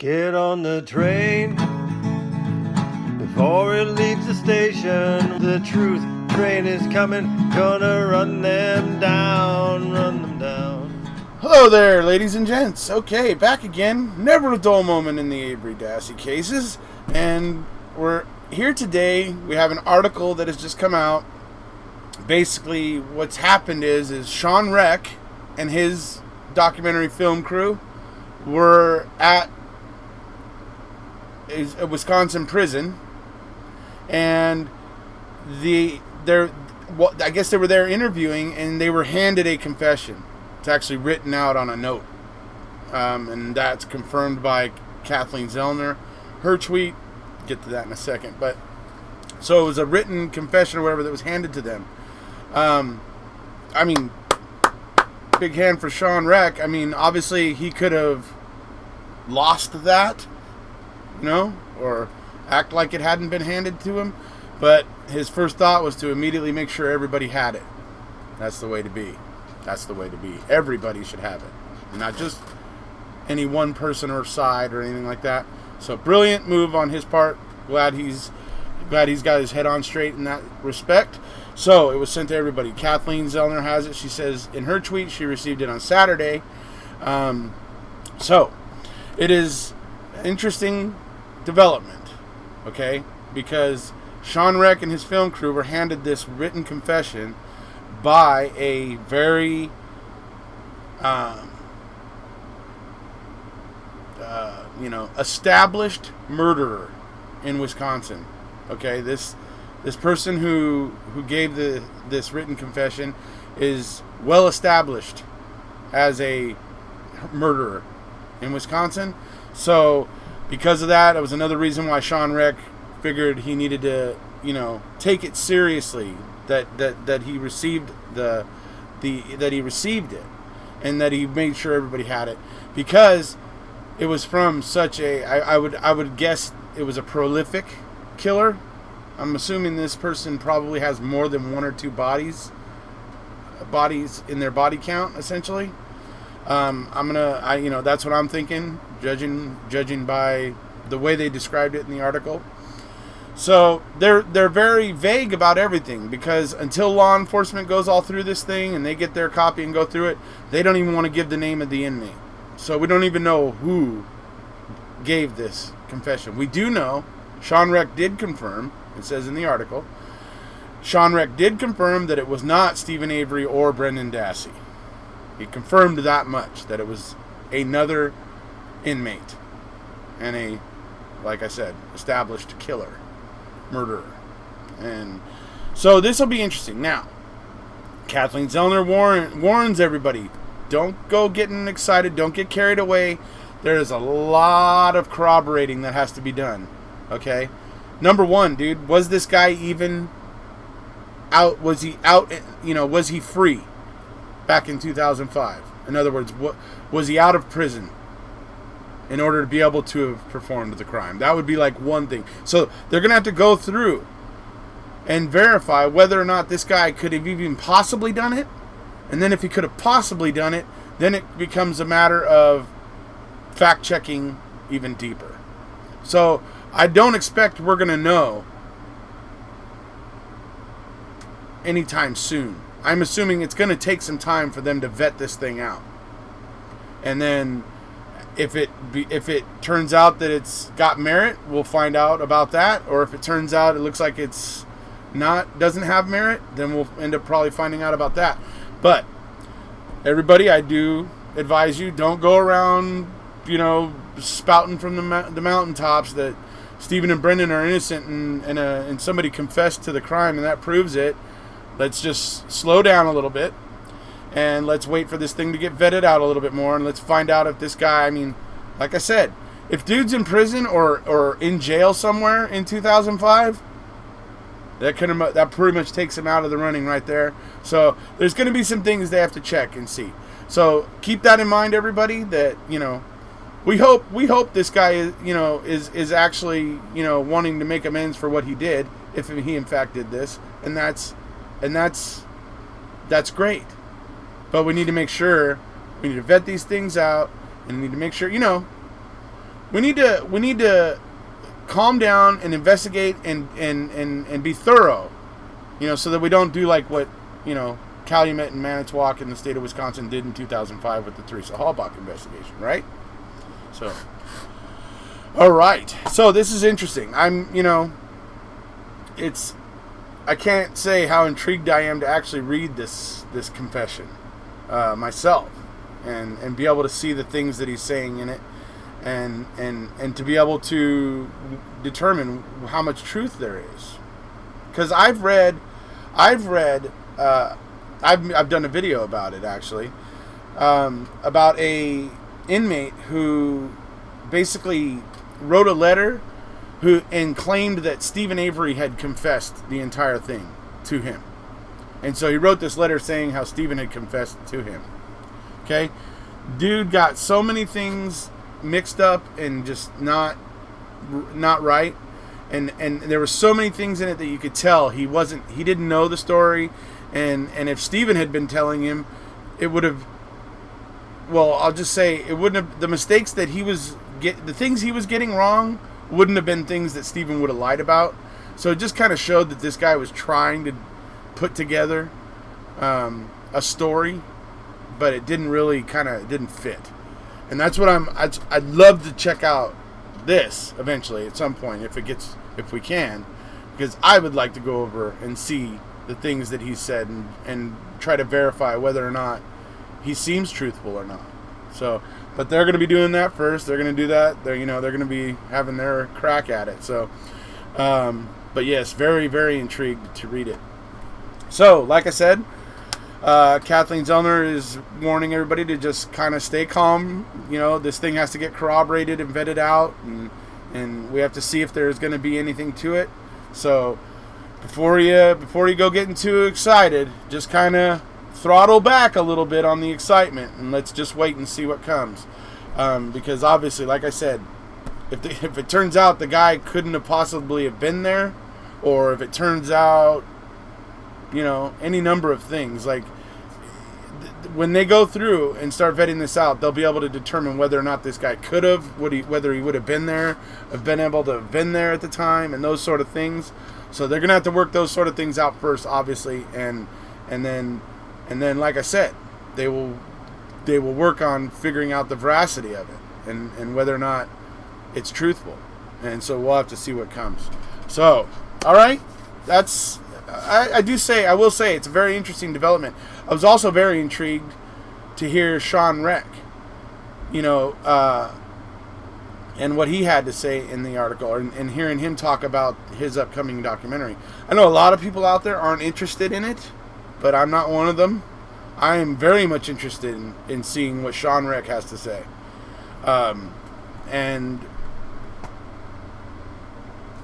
Get on the train before it leaves the station. The truth train is coming, gonna run them down, run them down. Hello there, ladies and gents. Okay, back again. Never a dull moment in the Avery Dassey cases. And we're here today. We have an article that has just come out. Basically, what's happened is Sean Reck and his documentary film crew were at a Wisconsin prison, and I guess they were there interviewing, and they were handed a confession. It's actually written out on a note, and that's confirmed by Kathleen Zellner. Her tweet, get to that in a second, but so it was a written confession or whatever that was handed to them. I mean, big hand for Sean Reck. I mean, obviously he could have lost that, or act like it hadn't been handed to him, but his first thought was to immediately make sure everybody had it. That's the way to be. That's the way to be. Everybody should have it, not just any one person or side or anything like that. So brilliant move on his part. Glad he's got his head on straight in that respect. So it was sent to everybody. Kathleen Zellner has it. She says in her tweet she received it on Saturday. So it is interesting development, okay? Because Sean Reck and his film crew were handed this written confession by a very established murderer in Wisconsin. Okay, this person who gave this written confession is well established as a murderer in Wisconsin. So because of that, it was another reason why Sean Reck figured he needed to, take it seriously, that he received that he received it, and that he made sure everybody had it, because it was from such a I would guess it was a prolific killer. I'm assuming this person probably has more than one or two bodies in their body count, essentially. That's what I'm thinking, judging by the way they described it in the article. So they're very vague about everything, because until law enforcement goes all through this thing and they get their copy and go through it, they don't even want to give the name of the inmate. So we don't even know who gave this confession. We do know Sean Reck did confirm, it says in the article, Sean Reck did confirm that it was not Stephen Avery or Brendan Dassey. He confirmed that much, that it was another inmate and a, like I said, established killer, murderer. And so this will be interesting. Now, Kathleen Zellner warns everybody, don't go getting excited, don't get carried away. There is a lot of corroborating that has to be done. Okay? Number one, dude, was this guy even out? Was he out? Was he free back in 2005? In other words, was he out of prison in order to be able to have performed the crime? That would be like one thing. So they're going to have to go through and verify whether or not this guy could have even possibly done it. And then if he could have possibly done it, then it becomes a matter of fact-checking even deeper. So I don't expect we're going to know anytime soon. I'm assuming it's going to take some time for them to vet this thing out. And then if it turns out that it's got merit, we'll find out about that. Or if it turns out it looks like it's doesn't have merit, then we'll end up probably finding out about that. But everybody, I do advise you, don't go around, spouting from the mountaintops that Stephen and Brendan are innocent and somebody confessed to the crime and that proves it. Let's just slow down a little bit and let's wait for this thing to get vetted out a little bit more, and let's find out if this guy, like I said, if dude's in prison or in jail somewhere in 2005, that pretty much takes him out of the running right there. So there's going to be some things they have to check and see. So keep that in mind, everybody, that, we hope this guy is actually, wanting to make amends for what he did, if he in fact did this, and that's great. But we need to make sure, we need to vet these things out, and we need to make sure, we need to calm down and investigate and be thorough, so that we don't do like what, Calumet and Manitowoc in the state of Wisconsin did in 2005 with the Teresa Halbachs investigation, right? So, all right. So this is interesting. I can't say how intrigued I am to actually read this confession myself, and be able to see the things that he's saying in it, and to be able to determine how much truth there is. Because I've done a video about it, actually, about a inmate who basically wrote a letter and claimed that Stephen Avery had confessed the entire thing to him. And so he wrote this letter saying how Stephen had confessed to him. Okay? Dude got so many things mixed up and just not right. And there were so many things in it that you could tell he didn't know the story. And if Stephen had been telling him, it would have, well, I'll just say it wouldn't have, the mistakes that the things he was getting wrong wouldn't have been things that Stephen would have lied about. So it just kind of showed that this guy was trying to put together a story, but it didn't fit. And that's what I'd love to check out this eventually at some point if we can, because I would like to go over and see the things that he said and try to verify whether or not he seems truthful or not. So, but they're going to be doing that first. They're going to do that. They're going to be having their crack at it. So, but yes, very, very intrigued to read it. So, like I said, Kathleen Zellner is warning everybody to just kind of stay calm. This thing has to get corroborated and vetted out, and we have to see if there's going to be anything to it. So, before you go getting too excited, just kind of throttle back a little bit on the excitement, and let's just wait and see what comes. Because obviously, like I said, if it turns out the guy couldn't have possibly have been there, or if it turns out, any number of things, like when they go through and start vetting this out, they'll be able to determine whether or not this guy could have, whether he would have been there, have been able to have been there at the time, and those sort of things. So they're gonna have to work those sort of things out first, obviously, and then, like I said, they will work on figuring out the veracity of it and whether or not it's truthful. And so we'll have to see what comes. So, all right, that's. I will say it's a very interesting development. I was also very intrigued to hear Sean Reck, and what he had to say in the article, and hearing him talk about his upcoming documentary. I know a lot of people out there aren't interested in it, but I'm not one of them. I am very much interested in seeing what Sean Reck has to say. And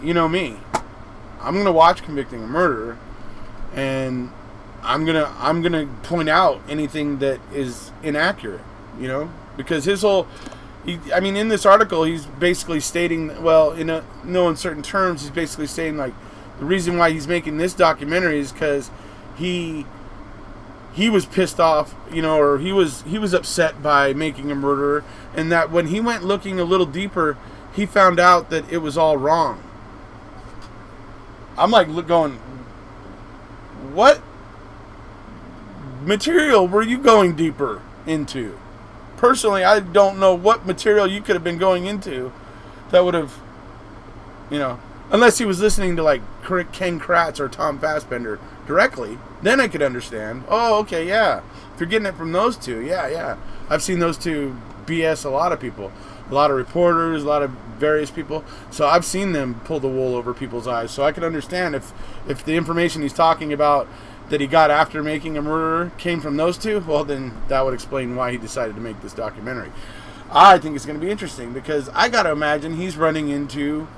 you know me, I'm gonna watch Convicting a Murderer, and I'm gonna point out anything that is inaccurate, because his whole, in this article he's basically stating, well, in no uncertain terms, he's basically saying like the reason why he's making this documentary is because he was pissed off, or he was upset by Making a Murderer, and that when he went looking a little deeper, he found out that it was all wrong. I'm like going, what material were you going deeper into? Personally, I don't know what material you could have been going into that would have, unless he was listening to like Ken Kratz or Tom Fassbender directly, then I could understand. Oh, okay, yeah. If you're getting it from those two, yeah. I've seen those two BS a lot of people. A lot of reporters, a lot of various people. So I've seen them pull the wool over people's eyes. So I can understand if the information he's talking about that he got after Making a Murderer came from those two, well, then that would explain why he decided to make this documentary. I think it's going to be interesting because I got to imagine he's running into,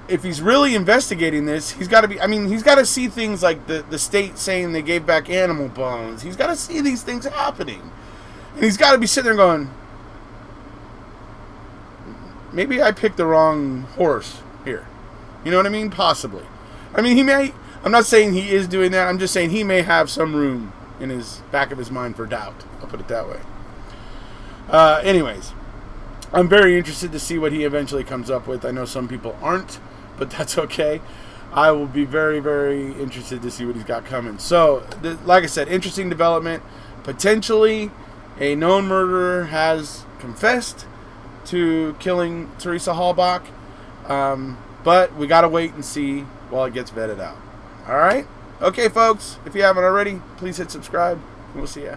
if he's really investigating this, he's got to be, he's got to see things like the state saying they gave back animal bones. He's got to see these things happening. And he's got to be sitting there going, maybe I picked the wrong horse here. You know what I mean? Possibly. He may, I'm not saying he is doing that. I'm just saying he may have some room in his back of his mind for doubt. I'll put it that way. Anyways, I'm very interested to see what he eventually comes up with. I know some people aren't, but that's okay. I will be very, very interested to see what he's got coming. So, like I said, interesting development. Potentially, a known murderer has confessed to killing Teresa Halbach. But we got to wait and see while it gets vetted out. All right? Okay, folks. If you haven't already, please hit subscribe. And we'll see ya.